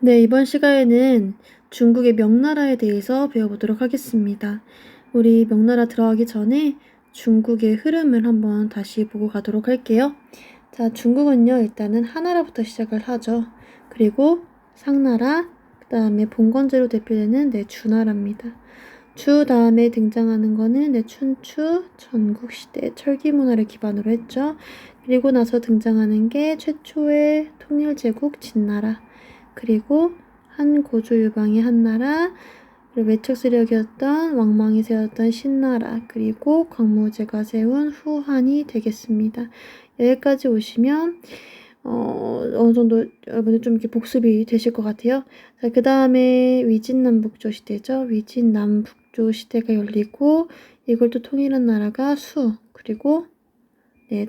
네, 이번 시간에는 중국의 명나라에 대해서 배워보도록 하겠습니다. 우리 명나라 들어가기 전에 중국의 흐름을 한번 다시 보고 가도록 할게요. 자, 중국은요, 일단은 하나라부터 시작을 하죠. 그리고 상나라, 그 다음에 봉건제로 대표되는 주나라입니다. 주 다음에 등장하는 거는 춘추, 전국시대, 철기문화를 기반으로 했죠. 그리고 나서 등장하는 게 최초의 통일제국 진나라. 그리고 한 고조 유방의 한나라, 그리고 매척 세력이었던 왕망이 세웠던 신나라, 그리고 광무제가 세운 후한이 되겠습니다. 여기까지 오시면 어느 정도 여러분들 좀 이렇게 복습이 되실 것 같아요. 자, 그 다음에 위진남북조 시대죠. 위진남북조 시대가 열리고 이걸 또 통일한 나라가 수, 그리고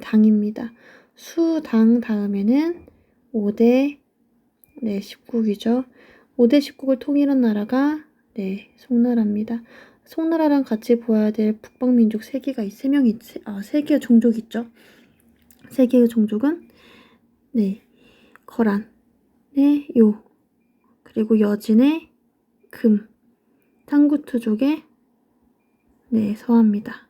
당입니다. 수당 다음에는 5대 10국이죠. 5대 10국을 통일한 나라가 송나라입니다. 송나라랑 같이 보아야 될 북방민족 3개의 종족 있죠. 3개의 종족은 거란의 요, 그리고 여진의 금, 탕구투족의 서합니다.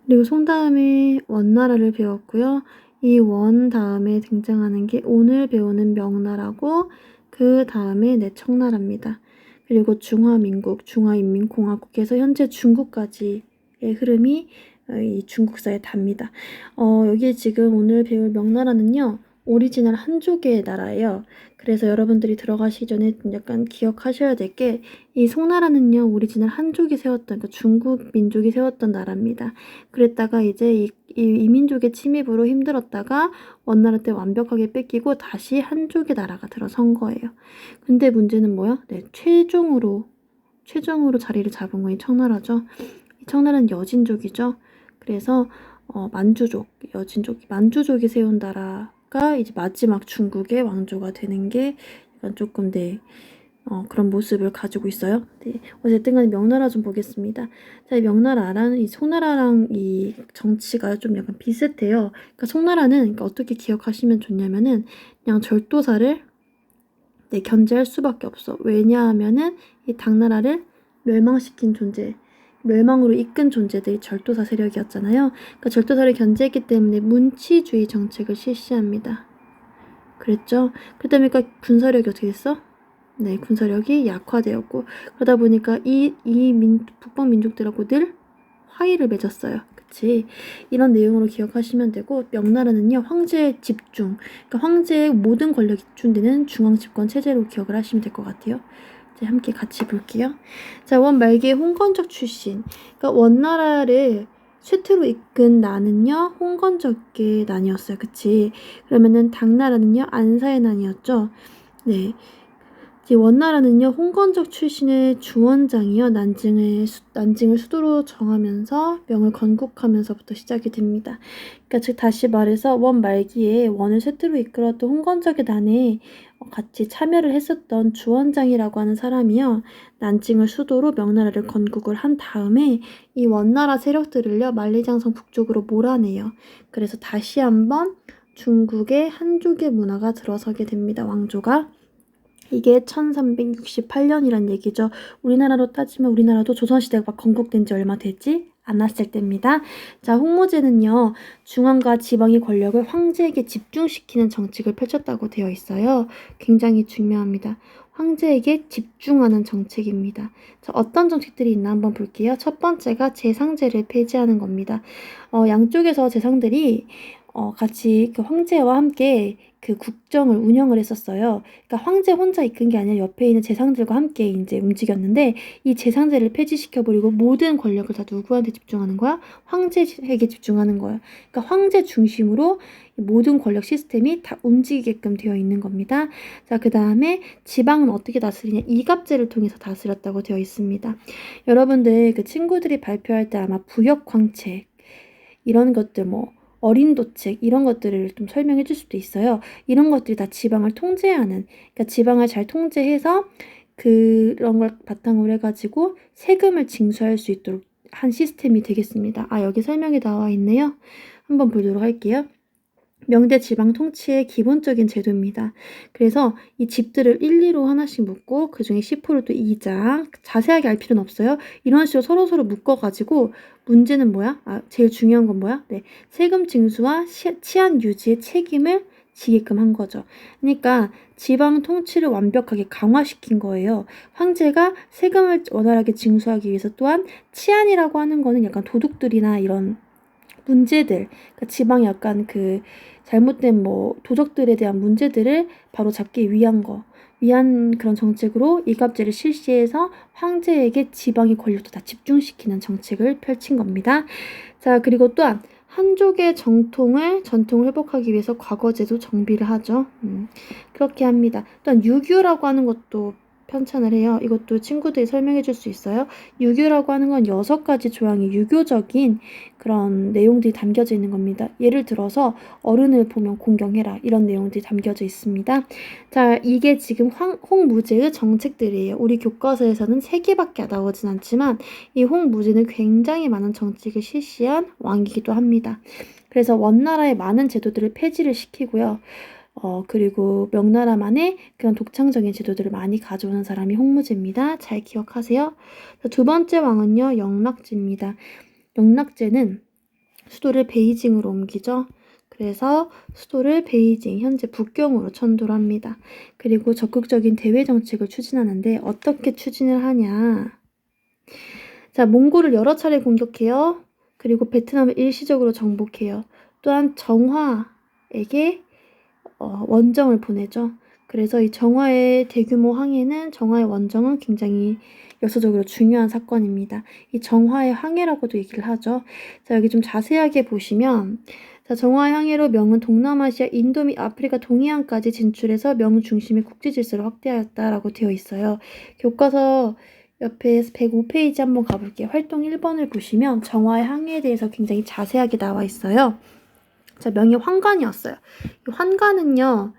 그리고 송 다음에 원나라를 배웠고요. 이 원 다음에 등장하는 게 오늘 배우는 명나라고, 그 다음에 청나라입니다. 그리고 중화민국, 중화인민공화국에서 현재 중국까지의 흐름이 이 중국사에 답니다. 여기 지금 오늘 배울 명나라는요, 오리지널 한족의 나라예요. 그래서 여러분들이 들어가시기 전에 약간 기억하셔야 될 게, 이 송나라는요, 오리지널 한족이 세웠던, 그러니까 중국 민족이 세웠던 나라입니다. 그랬다가 이제 이 민족의 침입으로 힘들었다가 원나라 때 완벽하게 뺏기고 다시 한족의 나라가 들어선 거예요. 근데 문제는 뭐야? 최종으로 자리를 잡은 건 이 청나라죠. 이 청나라는 여진족이죠. 그래서 만주족이 세운 나라가 이제 마지막 중국의 왕조가 되는 게 약간 조금 그런 모습을 가지고 있어요. 어쨌든 간에 명나라 좀 보겠습니다. 자, 이 명나라랑 이 송나라랑 이 정치가 좀 약간 비슷해요. 그러니까 송나라는 어떻게 기억하시면 좋냐면은 그냥 절도사를 견제할 수밖에 없어. 왜냐하면은 이 당나라를 멸망시킨 존재, 멸망으로 이끈 존재들이 절도사 세력이었잖아요. 그러니까 절도사를 견제했기 때문에 문치주의 정책을 실시합니다. 그랬죠? 그러다 보니까 군사력이 어떻게 됐어? 군사력이 약화되었고, 그러다 보니까 북방 민족들하고 늘 화의를 맺었어요. 그치? 이런 내용으로 기억하시면 되고, 명나라는요, 황제의 집중, 그러니까 황제의 모든 권력이 집중되는 중앙 집권 체제로 기억을 하시면 될 것 같아요. 이제 함께 같이 볼게요. 자, 원 말기의 홍건적 출신. 그러니까 원나라를 쇠퇴로 이끈 난은요, 홍건적의 난이었어요. 그치? 그러면은 당나라는요, 안사의 난이었죠. 원나라는요, 홍건적 출신의 주원장이요, 난징을 수도로 정하면서 명을 건국하면서부터 시작이 됩니다. 그러니까 즉 다시 말해서 원 말기에 원을 쇠퇴로 이끌었던 홍건적의 난에 같이 참여를 했었던 주원장이라고 하는 사람이요, 난징을 수도로 명나라를 건국을 한 다음에 이 원나라 세력들을요, 만리장성 북쪽으로 몰아내요. 그래서 다시 한번 중국의 한족의 문화가 들어서게 됩니다. 왕조가. 이게 1368년이란 얘기죠. 우리나라로 따지면 우리나라도 조선시대가 막 건국된 지 얼마 되지 않았을 때입니다. 자, 홍무제는요, 중앙과 지방의 권력을 황제에게 집중시키는 정책을 펼쳤다고 되어 있어요. 굉장히 중요합니다. 황제에게 집중하는 정책입니다. 자, 어떤 정책들이 있나 한번 볼게요. 첫 번째가 재상제를 폐지하는 겁니다. 양쪽에서 재상들이 같이 그 황제와 함께 그 국정을 운영을 했었어요. 그러니까 황제 혼자 이끈 게 아니라 옆에 있는 재상들과 함께 이제 움직였는데, 이 재상제를 폐지시켜버리고 모든 권력을 다 누구한테 집중하는 거야? 황제에게 집중하는 거야. 그러니까 황제 중심으로 모든 권력 시스템이 다 움직이게끔 되어 있는 겁니다. 자, 그 다음에 지방은 어떻게 다스리냐? 이갑제를 통해서 다스렸다고 되어 있습니다. 여러분들 그 친구들이 발표할 때 아마 부역광책 이런 것들 어린 도책 이런 것들을 좀 설명해 줄 수도 있어요. 이런 것들이 다 지방을 통제하는, 그러니까 지방을 잘 통제해서 그런 걸 바탕으로 해가지고 세금을 징수할 수 있도록 한 시스템이 되겠습니다. 여기 설명이 나와 있네요. 한번 보도록 할게요. 명대 지방 통치의 기본적인 제도입니다. 그래서 이 집들을 일리로 하나씩 묶고 그중에 10%를 또 2장 자세하게 알 필요는 없어요. 이런 식으로 서로서로 묶어가지고 문제는 뭐야? 제일 중요한 건 뭐야? 네, 세금 징수와 치안 유지의 책임을 지게끔 한 거죠. 그러니까 지방 통치를 완벽하게 강화시킨 거예요. 황제가 세금을 원활하게 징수하기 위해서 또한 치안이라고 하는 거는 약간 도둑들이나 이런 문제들, 그러니까 지방의 약간 그 잘못된 뭐 도적들에 대한 문제들을 바로 잡기 위한 그런 정책으로 이갑제를 실시해서 황제에게 지방의 권력도 다 집중시키는 정책을 펼친 겁니다. 자, 그리고 또한 한족의 전통을 회복하기 위해서 과거제도 정비를 하죠. 그렇게 합니다. 또한 유교라고 하는 것도 편찬을 해요. 이것도 친구들이 설명해 줄 수 있어요. 유교라고 하는 건 6가지 조항의 유교적인 그런 내용들이 담겨져 있는 겁니다. 예를 들어서 어른을 보면 공경해라, 이런 내용들이 담겨져 있습니다. 자, 이게 지금 홍무제의 정책들이에요. 우리 교과서에서는 3개밖에 나오진 않지만 이 홍무제는 굉장히 많은 정책을 실시한 왕이기도 합니다. 그래서 원나라의 많은 제도들을 폐지를 시키고요. 그리고 명나라만의 그런 독창적인 제도들을 많이 가져오는 사람이 홍무제입니다. 잘 기억하세요. 두 번째 왕은요, 영락제입니다. 영락제는 수도를 베이징으로 옮기죠. 그래서 수도를 베이징, 현재 북경으로 천도를 합니다. 그리고 적극적인 대외 정책을 추진하는데 어떻게 추진을 하냐. 자, 몽골을 여러 차례 공격해요. 그리고 베트남을 일시적으로 정복해요. 또한 정화에게 원정을 보내죠. 그래서 이 정화의 대규모 항해는 정화의 원정은 굉장히 역사적으로 중요한 사건입니다. 이 정화의 항해라고도 얘기를 하죠. 자, 여기 좀 자세하게 보시면 자, 정화의 항해로 명은 동남아시아, 인도 및 아프리카 동해안까지 진출해서 명 중심의 국제 질서를 확대하였다라고 되어 있어요. 교과서 옆에 105페이지 한번 가볼게요. 활동 1번을 보시면 정화의 항해에 대해서 굉장히 자세하게 나와 있어요. 자, 명이 환관이었어요. 이 환관은요,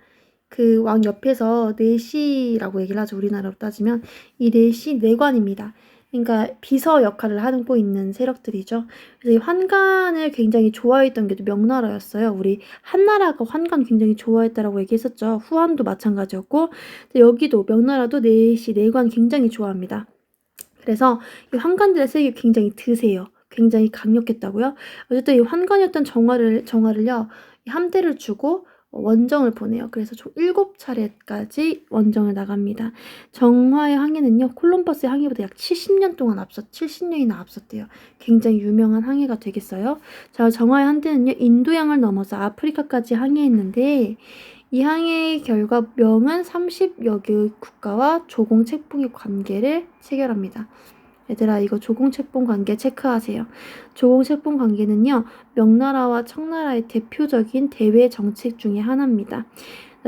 그 왕 옆에서 내시라고 얘기를 하죠. 우리나라로 따지면 이 내시 내관입니다. 그러니까 비서 역할을 하고 있는 세력들이죠. 그래서 이 환관을 굉장히 좋아했던 게 또 명나라였어요. 우리 한나라가 환관 굉장히 좋아했다라고 얘기했었죠. 후한도 마찬가지였고, 여기도 명나라도 내시 내관 굉장히 좋아합니다. 그래서 이 환관들의 세력이 굉장히 드세요. 굉장히 강력했다고요. 어쨌든 이 환관이었던 정화를요, 이 함대를 주고 원정을 보내요. 그래서 총 7차례까지 원정을 나갑니다. 정화의 항해는요, 콜럼버스의 항해보다 약 70년이나 앞섰대요. 굉장히 유명한 항해가 되겠어요. 자, 정화의 함대는요, 인도양을 넘어서 아프리카까지 항해했는데, 이 항해의 결과 명은 30여 개의 국가와 조공책봉의 관계를 체결합니다. 얘들아, 이거 조공책봉 관계 체크하세요. 조공책봉 관계는요, 명나라와 청나라의 대표적인 대외 정책 중의 하나입니다.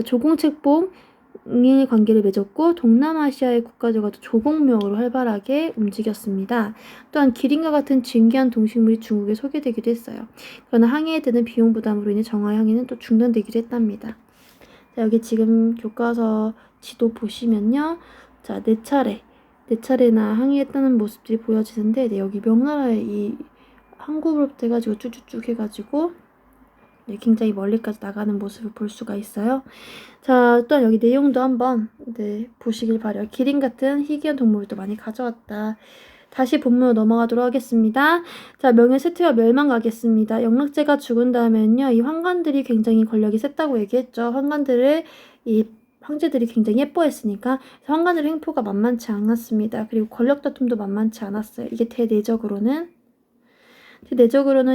조공책봉의 관계를 맺었고 동남아시아의 국가들과도 조공묘로 활발하게 움직였습니다. 또한 기린과 같은 진귀한 동식물이 중국에 소개되기도 했어요. 그러나 항해에 드는 비용 부담으로 인해 정화 항해는 또 중단되기도 했답니다. 자, 여기 지금 교과서 지도 보시면요. 자, 4차례나 항해했다는 모습들이 보여지는데, 네, 여기 명나라의 이 항구부터 해가지고 쭉쭉쭉 해가지고, 네, 굉장히 멀리까지 나가는 모습을 볼 수가 있어요. 자, 또한 여기 내용도 한번, 네, 보시길 바라요. 기린 같은 희귀한 동물도 많이 가져왔다. 다시 본문으로 넘어가도록 하겠습니다. 자, 명의 쇠퇴와 멸망 가겠습니다. 영락제가 죽은 다음에는요, 이 환관들이 굉장히 권력이 셌다고 얘기했죠. 환관들을 이 황제들이 굉장히 예뻐했으니까 환관들의 행포가 만만치 않았습니다. 그리고 권력 다툼도 만만치 않았어요. 이게 대내적으로는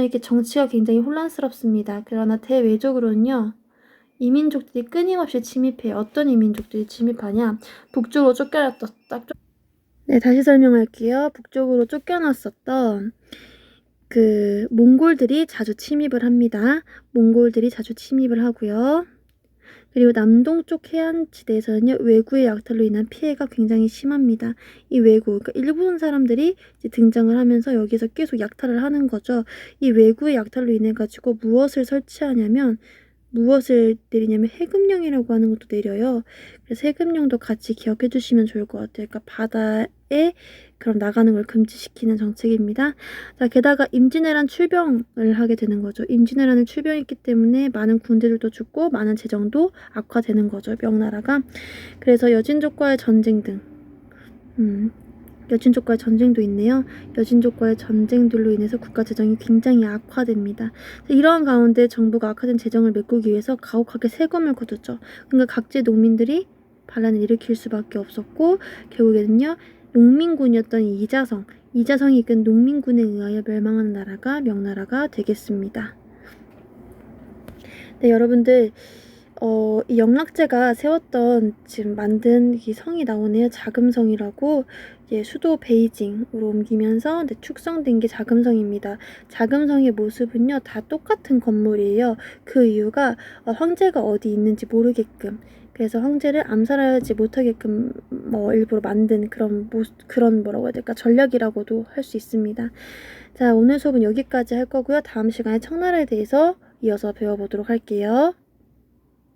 이게 정치가 굉장히 혼란스럽습니다. 그러나 대외적으로는요, 이민족들이 끊임없이 침입해요. 어떤 이민족들이 침입하냐? 북쪽으로 네, 다시 설명할게요. 북쪽으로 쫓겨났었던 그 몽골들이 자주 침입을 합니다. 몽골들이 자주 침입을 하고요. 그리고 남동쪽 해안지대에서는요, 왜구의 약탈로 인한 피해가 굉장히 심합니다. 이 왜구, 그러니까 일본 사람들이 이제 등장을 하면서 여기서 계속 약탈을 하는 거죠. 이 왜구의 약탈로 인해 가지고 무엇을 내리냐면 해금령이라고 하는 것도 내려요. 그래서 해금령도 같이 기억해 주시면 좋을 것 같아요. 그러니까 그런 나가는 걸 금지시키는 정책입니다. 자, 게다가 임진왜란 출병을 하게 되는 거죠. 임진왜란을 출병했기 때문에 많은 군대들도 죽고 많은 재정도 악화되는 거죠. 명나라가. 그래서 여진족과의 전쟁 등 여진족과의 전쟁도 있네요. 여진족과의 전쟁들로 인해서 국가 재정이 굉장히 악화됩니다. 이러한 가운데 정부가 악화된 재정을 메꾸기 위해서 가혹하게 세금을 거두죠. 그러니까 각지 농민들이 반란을 일으킬 수밖에 없었고 결국에는요. 농민군이었던 이자성이 이끈 농민군에 의하여 멸망하는 나라가 명나라가 되겠습니다. 네, 여러분들 이 영락제가 세웠던 지금 만든 이 성이 나오네요. 자금성이라고 수도 베이징으로 옮기면서 축성된 게 자금성입니다. 자금성의 모습은요 다 똑같은 건물이에요. 그 이유가 황제가 어디 있는지 모르게끔 그래서 황제를 암살하지 못하게끔 일부러 만든 그런 뭐라고 해야 될까 전략이라고도 할 수 있습니다. 자, 오늘 수업은 여기까지 할 거고요. 다음 시간에 청나라에 대해서 이어서 배워보도록 할게요.